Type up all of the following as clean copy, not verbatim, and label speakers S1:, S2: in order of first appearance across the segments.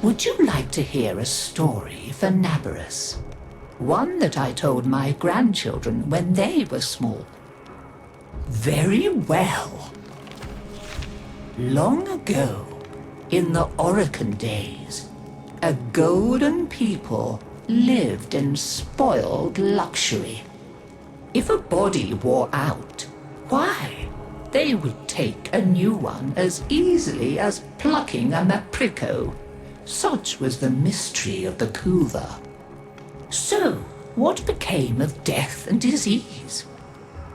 S1: Would you like to hear a story for Naberus? One that I told my grandchildren when they were small. Very well. Long ago, in the Orokin days, a golden people lived in spoiled luxury. If a body wore out, why, they would take a new one as easily as plucking a maprico. Such was the mystery of the Kuva. So, what became of death and disease?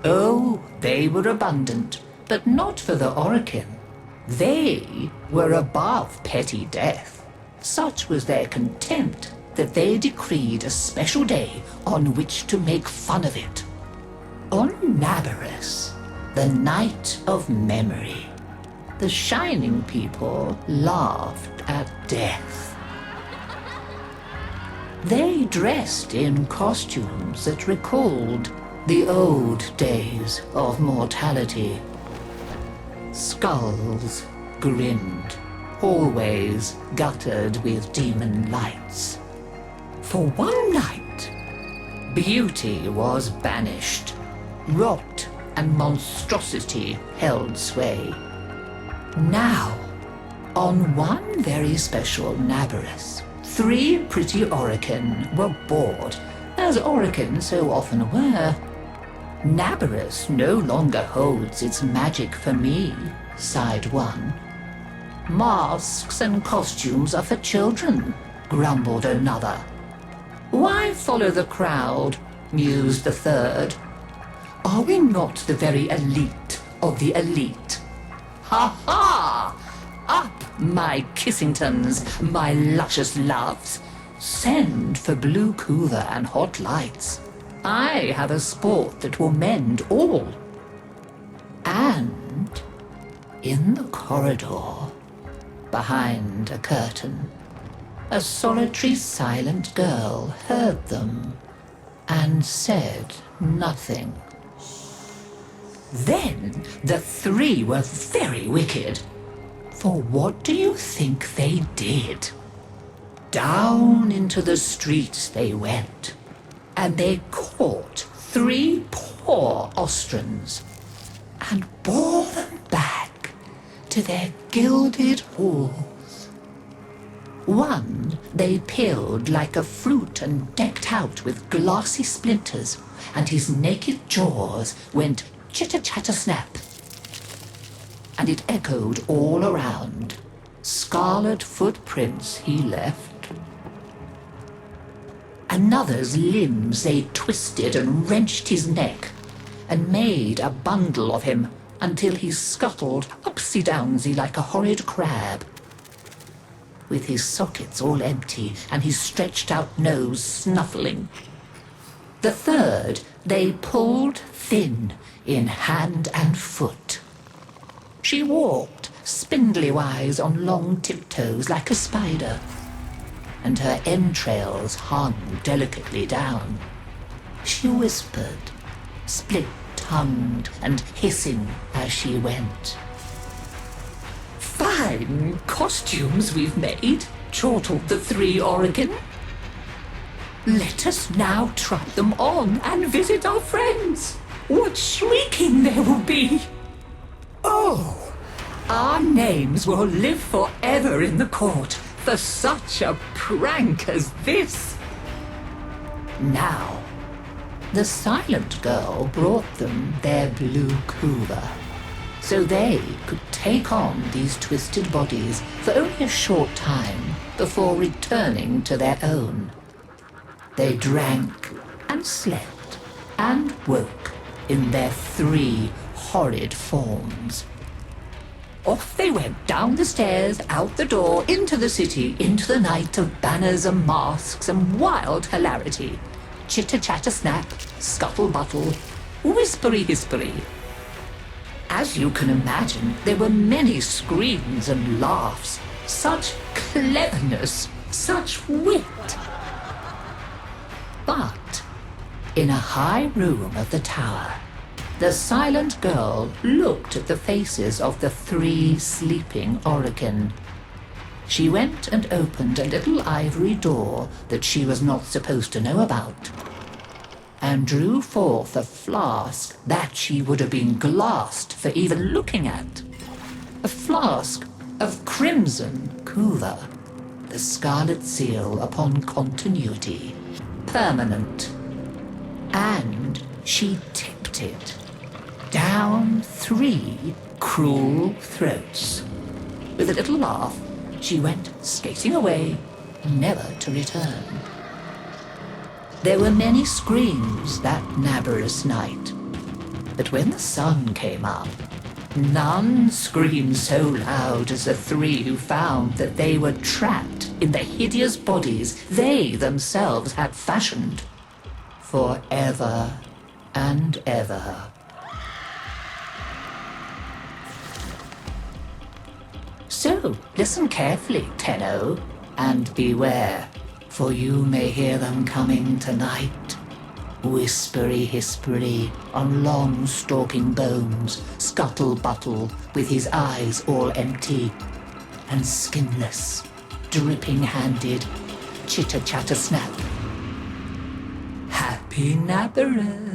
S1: Oh, they were abundant, but not for the Orokin. They were above petty death. Such was their contempt that they decreed a special day on which to make fun of it. On Naberus, the night of memory, the Shining People laughed at death. They dressed in costumes that recalled the old days of mortality. Skulls grinned, hallways guttered with demon lights. For one night, beauty was banished. Rot and monstrosity held sway. Now, on one very special Naberus, 3 pretty Orokin were bored, as Orokin so often were. Naberus no longer holds its magic for me, sighed one. Masks and costumes are for children, grumbled another. Why follow the crowd, mused the third. Are we not the very elite of the elite? Ha ha! Up, my Kissingtons, my luscious loves. Send for blue Kuva and hot lights. I have a sport that will mend all. And in the corridor, behind a curtain, a solitary silent girl heard them and said nothing. Then the 3 were very wicked. For what do you think they did? Down into the streets they went, and they caught 3 poor Ostrans and bore them back to their gilded halls. One they peeled like a fruit and decked out with glassy splinters, and his naked jaws went chitter-chatter-snap. And it echoed all around. Scarlet footprints he left. Another's limbs they twisted and wrenched his neck, and made a bundle of him until he scuttled upsy-downsy like a horrid crab, with his sockets all empty and his stretched-out nose snuffling. The third they pulled thin in hand and foot. She walked spindly-wise on long tiptoes like a spider, and her entrails hung delicately down. She whispered, split-tongued and hissing as she went. Fine costumes we've made, chortled the 3 Orokin. Let us now try them on and visit our friends. What shrieking there will be! Oh, our names will live forever in the court for such a prank as this. Now, the silent girl brought them their blue Kuva, so they could take on these twisted bodies for only a short time before returning to their own. They drank and slept and woke in their 3 horrid forms. Off they went down the stairs, out the door, into the city, into the night of banners and masks and wild hilarity. Chitter-chatter-snap, scuttle-buttle, whispery-hispery. As you can imagine, there were many screams and laughs. Such cleverness, such wit. But in a high room of the tower, the silent girl looked at the faces of the 3 sleeping Orokin. she went and opened a little ivory door that she was not supposed to know about, and drew forth a flask that she would have been glassed for even looking at. A flask of crimson kuva, the scarlet seal upon continuity, permanent. And she tipped it down 3 cruel throats. With a little laugh, she went skating away, never to return. There were many screams that Naberus night, but when the sun came up, none screamed so loud as the 3 who found that they were trapped in the hideous bodies they themselves had fashioned forever and ever. So, listen carefully, Tenno, and beware, for you may hear them coming tonight. Whispery-hispery on long stalking bones, scuttle-buttle with his eyes all empty, and skinless, dripping-handed, chitter-chatter-snap. Happy Naberus!